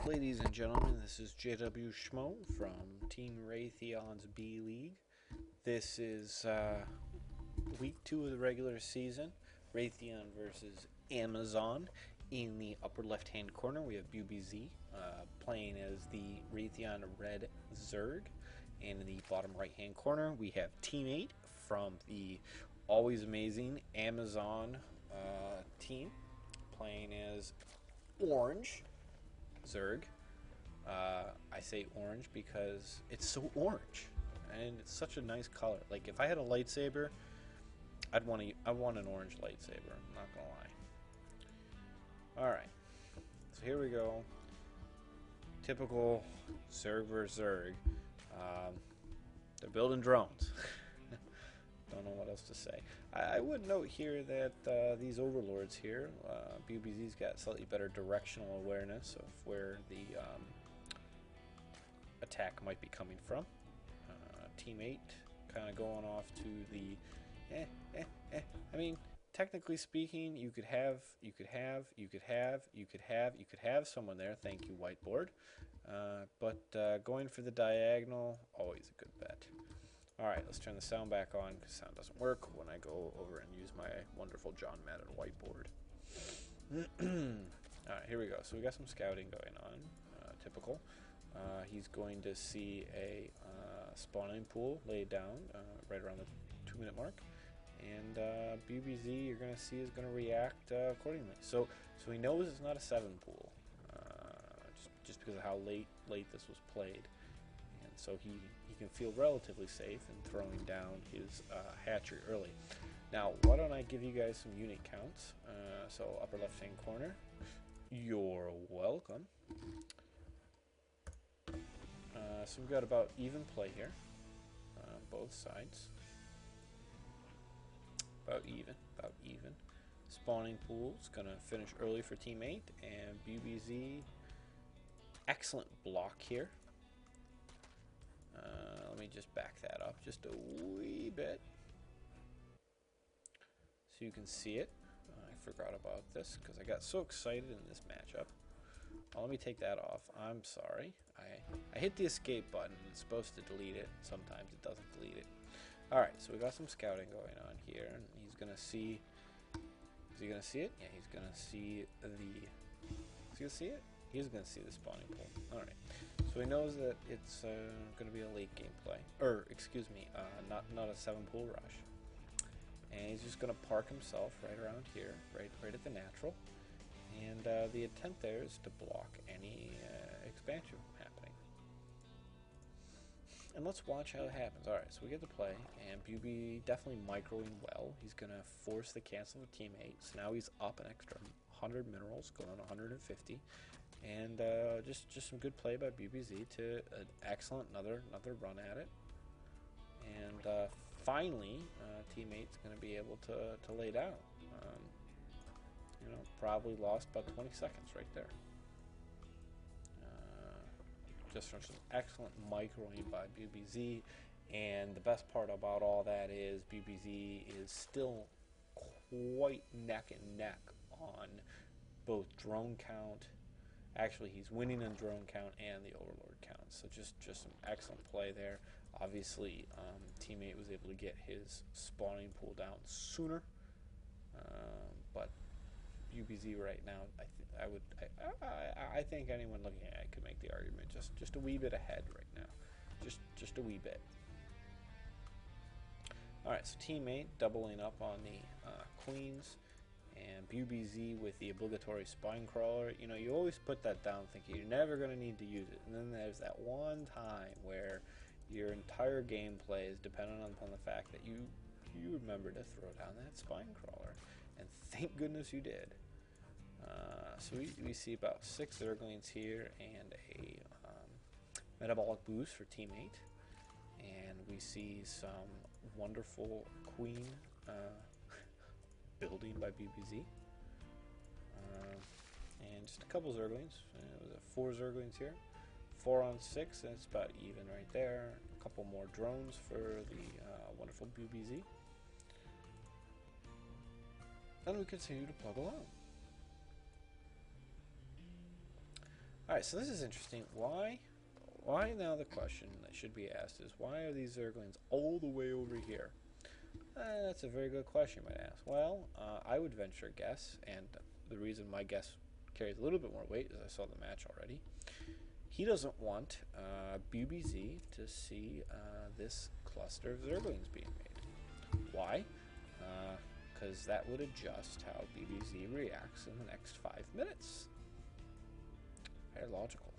Ladies and gentlemen, this is JW Schmo from Team Raytheon's B League. This is week 2 of the regular season. Raytheon versus Amazon. In the upper left-hand corner, we have BBZ playing as the Raytheon Red Zerg. And in the bottom right-hand corner, we have Teammate from the always amazing Amazon team playing as Orange Zerg. I say orange because it's so orange, and it's such a nice color. Like if I had a lightsaber, I want an orange lightsaber. I'm not gonna lie. All right, so here we go. Typical Zerg versus Zerg. They're building drones. Don't know what else to say. I would note here that these overlords here, BBZ's got slightly better directional awareness of where the attack might be coming from. Teammate kind of going off to the I mean, technically speaking, you could have someone there. Thank you, whiteboard. But going for the diagonal, always a good bet. Alright, let's turn the sound back on because sound doesn't work when I go over and use my wonderful John Madden whiteboard. Alright, here we go. So we got some scouting going on. Typical. He's going to see a spawning pool laid down right around the 2-minute mark. And BBZ, you're going to see, is going to react accordingly. So he knows it's not a 7 pool. Just because of how late this was played. So he can feel relatively safe in throwing down his hatchery early. Now, why don't I give you guys some unit counts? So upper left-hand corner, you're welcome. So we've got about even play here, both sides. About even. Spawning pool's gonna finish early for teammate, and BBZ, excellent block here. Let me just back that up just a wee bit so you can see it. I forgot about this because I got so excited in this matchup. Let me take that off. I'm sorry. I hit the escape button. It's supposed to delete it. Sometimes it doesn't delete it. Alright, so we got some scouting going on here. And he's going to see... Is he going to see it? Yeah, he's going to see the... Is he going to see it? He's going to see the spawning pool. Alright. So he knows that it's going to be a late game play. Or, excuse me, not a 7 pool rush. And he's just going to park himself right around here, right at the natural. And the intent there is to block any expansion from happening. And let's watch how it happens. Alright, so we get to play, and BB definitely microing well. He's going to force the cancel of teammate. So now he's up an extra 100 minerals, going on 150. And just some good play by BBZ to an excellent another run at it. And finally, teammate's going to be able to lay down. Probably lost about 20 seconds right there. Just from some excellent microing by BBZ. And the best part about all that is BBZ is still quite neck and neck on both drone count. Actually, he's winning on drone count and the overlord count. So just some excellent play there. Obviously, teammate was able to get his spawning pool down sooner. But UBZ right now, I think anyone looking at it could make the argument just a wee bit ahead right now, just a wee bit. All right, so teammate doubling up on the queens, and BBZ with the obligatory spine crawler. You always put that down thinking you're never going to need to use it, and then there's that one time where your entire gameplay is dependent upon the fact that you remember to throw down that spine crawler. And thank goodness you did. So we see about 6 Zerglings here and a metabolic boost for teammate. And we see some wonderful queen building by BBZ. And just a couple Zerglings. It was 4 Zerglings here. 4 on 6, and it's about even right there. A couple more drones for the wonderful BBZ. And we continue to plug along. Alright, so this is interesting. Why now the question that should be asked is, why are these Zerglings all the way over here? That's a very good question, you might ask. Well, I would venture a guess, and the reason my guess carries a little bit more weight is I saw the match already. He doesn't want BBZ to see this cluster of Zerglings being made. Why? Because that would adjust how BBZ reacts in the next 5 minutes. Very logical.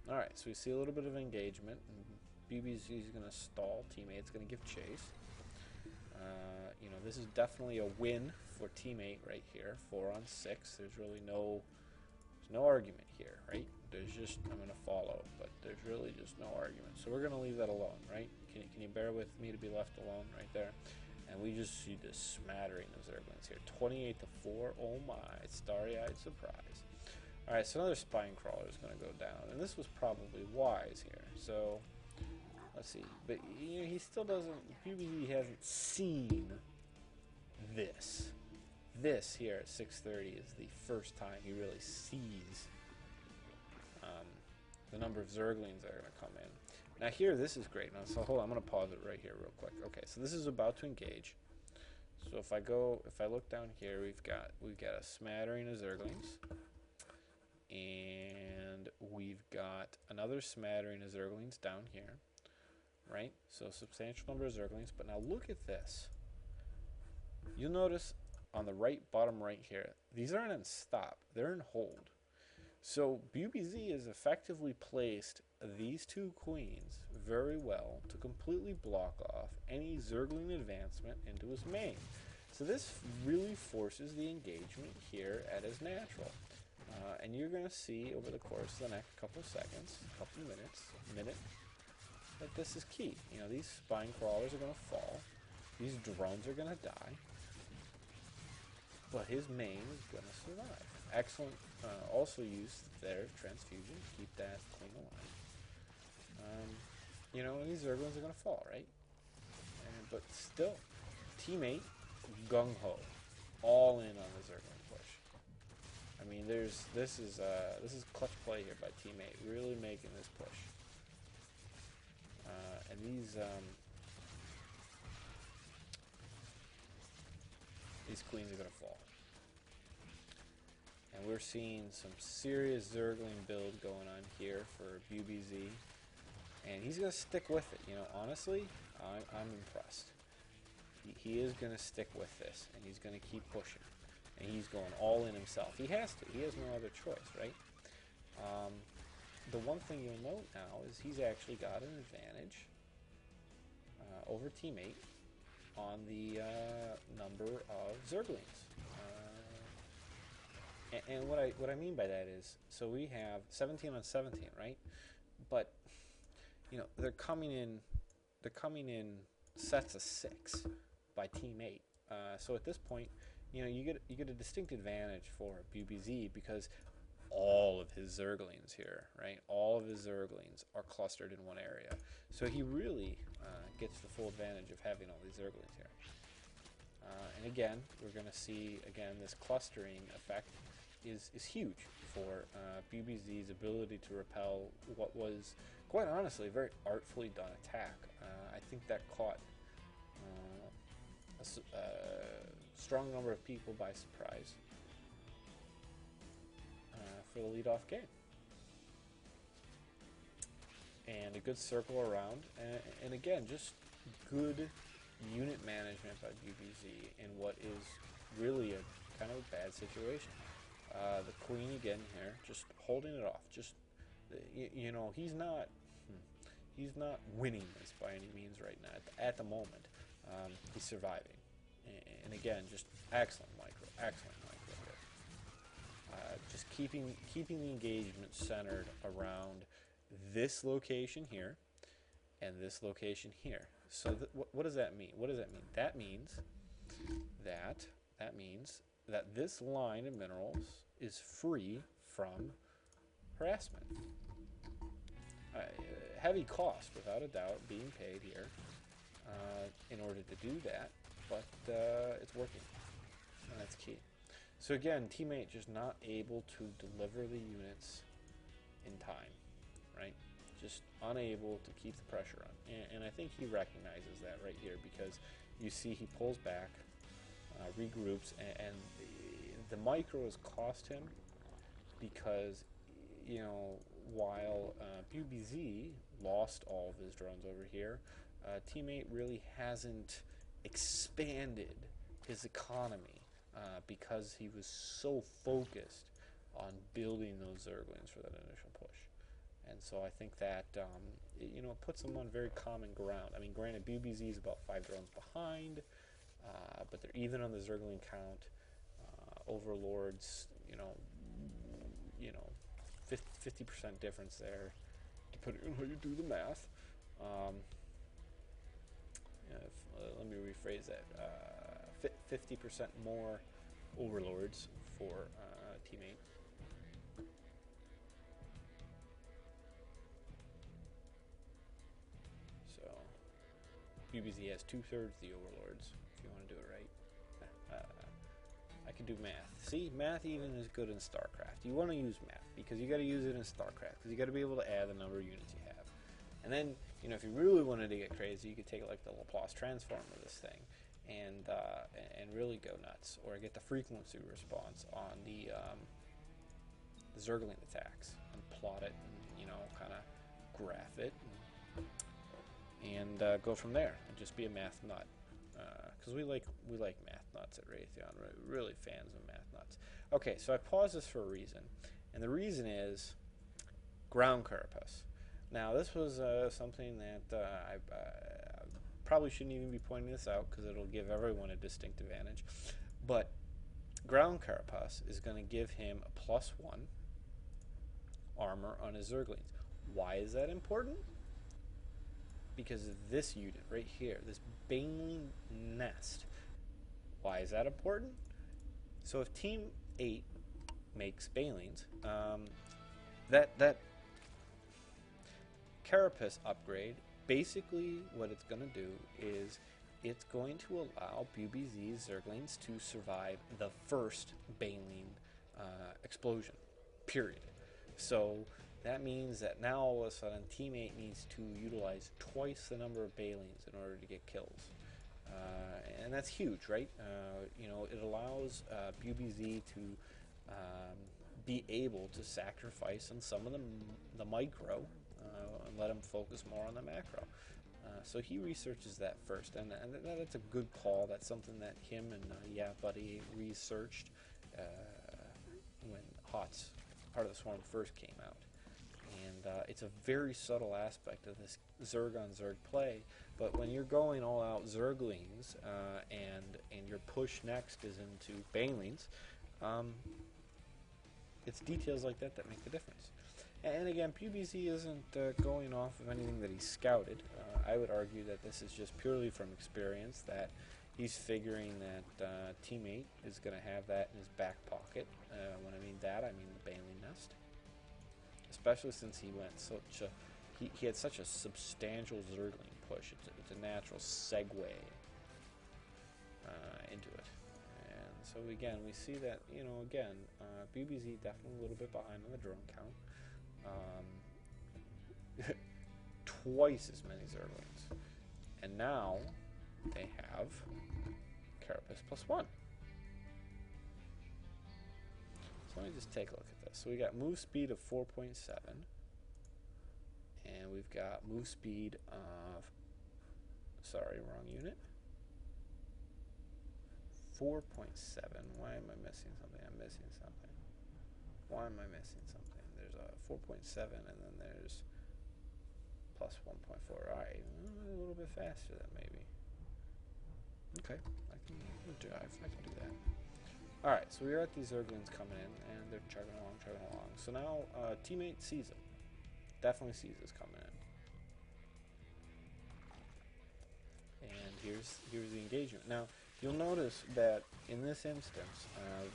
Alright, so we see a little bit of engagement. BBZ is going to stall. Teammate's going to give chase. You know, this is definitely a win for teammate right here. 4 on 6. There's really no argument here, right? There's just, I'm going to follow, but there's really just no argument. So we're going to leave that alone, right? Can you bear with me to be left alone right there? And we just see this smattering of Zerglings here. 28-4. Oh my, starry-eyed surprise. Alright, so another spine crawler is going to go down. And this was probably wise here. So, let's see. But, you know, he still doesn't, BBZ hasn't seen this. This here at 6:30 is the first time he really sees the number of Zerglings that are going to come in. Now here, this is great. Now, so hold on, I'm going to pause it right here real quick. Okay, so this is about to engage. So if I look down here, we've got a smattering of Zerglings, and we've got another smattering of Zerglings down here, right? So substantial number of Zerglings. But now look at this. You'll notice on the right, bottom right here, these aren't in stop, they're in hold. So BBZ has effectively placed these 2 queens very well to completely block off any Zergling advancement into his main. So this really forces the engagement here at his natural. And you're going to see over the course of the next couple seconds, couple minute, that this is key. You know, these spine crawlers are going to fall. These drones are going to die. But his main is going to survive. Excellent. Also use their transfusion to keep that queen alive. You know, and these Zerglings are going to fall, right? But still, teammate gung-ho, all in on the Zergling push. I mean, this is clutch play here by teammate, really making this push. And these queens are going to fall. And we're seeing some serious Zergling build going on here for BBZ. And he's going to stick with it. You know, honestly, I'm impressed. He is going to stick with this, and he's going to keep pushing. And he's going all in himself. He has to. He has no other choice, right? The one thing you'll note now is he's actually got an advantage over teammate on the number of Zerglings. And what I mean by that is, so we have 17 on 17, right? But you know, they're coming in sets of 6 by team 8. So at this point, you know, you get a distinct advantage for BBZ because all of his Zerglings here, right? All of his Zerglings are clustered in one area. So he really gets the full advantage of having all these Zerglings here. And again, we're going to see, again, this clustering effect is huge for BBZ's ability to repel what was, quite honestly, a very artfully done attack. I think that caught a strong number of people by surprise for the leadoff game. And a good circle around, and again, just good unit management by BBZ in what is really a kind of a bad situation. The queen again here, just holding it off. Just you know, he's not winning this by any means right now. At the moment, he's surviving. And again, just excellent micro here. Just keeping the engagement centered around this location here and this location here. So what does that mean? What does that mean? That means that this line of minerals is free from harassment. Heavy cost, without a doubt, being paid here in order to do that, but it's working, and that's key. So again, teammate just not able to deliver the units in time, right? Just unable to keep the pressure on. And I think he recognizes that right here, because you see he pulls back, regroups, and the micro has cost him because, you know, while BBZ lost all of his drones over here, teammate really hasn't expanded his economy because he was so focused on building those Zerglings for that initial push. And so I think that it puts them on very common ground. I mean, granted, BBZ is about 5 drones behind, but they're even on the Zergling count. Overlords, 50% difference there, depending on how you do the math. Let me rephrase that. 50% more overlords for teammate. So BBZ has 2/3 the overlords, if you want to do it right. I can do math. See, math even is good in StarCraft. You want to use math because you got to use it in StarCraft because you got to be able to add the number of units you have. And then, if you really wanted to get crazy, you could take like the Laplace transform of this thing and really go nuts, or get the frequency response on the Zergling attacks and plot it and kind of graph it and go from there and just be a math nut. Because we like math nuts at Raytheon. We're really fans of math nuts. Okay, so I paused this for a reason, and the reason is ground carapace. Now, this was something that I probably shouldn't even be pointing this out because it'll give everyone a distinct advantage. But ground carapace is going to give him a +1 armor on his Zerglings. Why is that important? Because of this unit right here, this Baneling nest. Why is that important? So if Team 8 makes Banelings, that Carapace upgrade, basically what it's going to do is it's going to allow BBZ Zerglings to survive the first Baneling explosion, period. So that means that now all of a sudden teammate needs to utilize twice the number of Banelings in order to get kills. And that's huge, right? It allows BBZ to be able to sacrifice on some of the micro and let him focus more on the macro. So he researches that first, and that's a good call. That's something that him and Buddy researched when HOTS, Heart of the Swarm, first came out. And it's a very subtle aspect of this Zerg on Zerg play, but when you're going all out Zerglings and your push next is into Banelings, it's details like that that make the difference. And again, PBZ isn't going off of anything that he scouted. I would argue that this is just purely from experience, that he's figuring that teammate is going to have that in his back pocket. When I mean that, I mean the Baneling nest. Especially since he went he had such a substantial Zergling push. It's a natural segue into it. And so again, we see that, BBZ definitely a little bit behind on the drone count. Twice as many Zerglings. And now they have Carapace +1. So let me just take a look at this. So we got move speed of 4.7, and we've got move speed of, sorry, wrong unit, 4.7. Why am I missing something? I'm missing something. Why am I missing something? There's a 4.7, and then there's plus 1.4. All right, a little bit faster than maybe. Okay, I can do that. Alright, so we're at these Zerglings coming in, and they're chugging along. So now, teammate sees it. Definitely sees this coming in. And here's the engagement. Now, you'll notice that in this instance,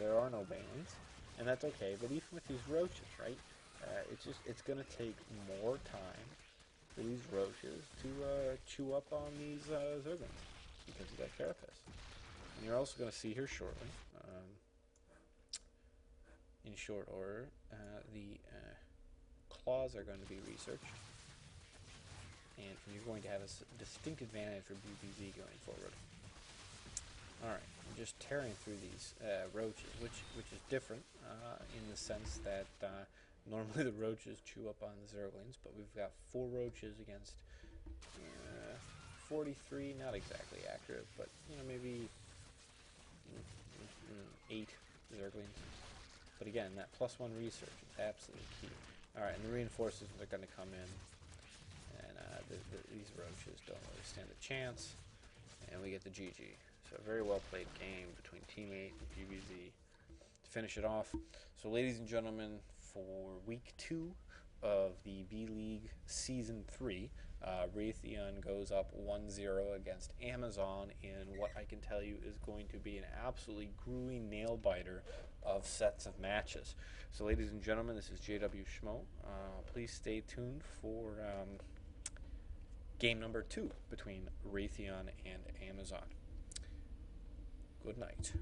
there are no Banelings, and that's okay, but even with these Roaches, right, it's going to take more time for these Roaches to chew up on these Zerglings, because of that Carapace. And you're also going to see here shortly, In short order, the claws are going to be researched, and you're going to have a distinct advantage for BBZ going forward. Alright, I'm just tearing through these roaches, which is different in the sense that normally the roaches chew up on the zerglings, but we've got 4 roaches against 43, not exactly accurate, but maybe 8 zerglings. But again, that +1 research is absolutely key. Alright, and the reinforcements are going to come in, and these roaches don't really stand a chance, and we get the GG. So a very well played game between Team 8 and PBZ to finish it off. So ladies and gentlemen, for week 2 of the B League Season 3, Raytheon goes up 1-0 against Amazon in what I can tell you is going to be an absolutely grueling nail-biter of sets of matches. So ladies and gentlemen, this is JW Schmo. Please stay tuned for game number 2 between Raytheon and Amazon. Good night.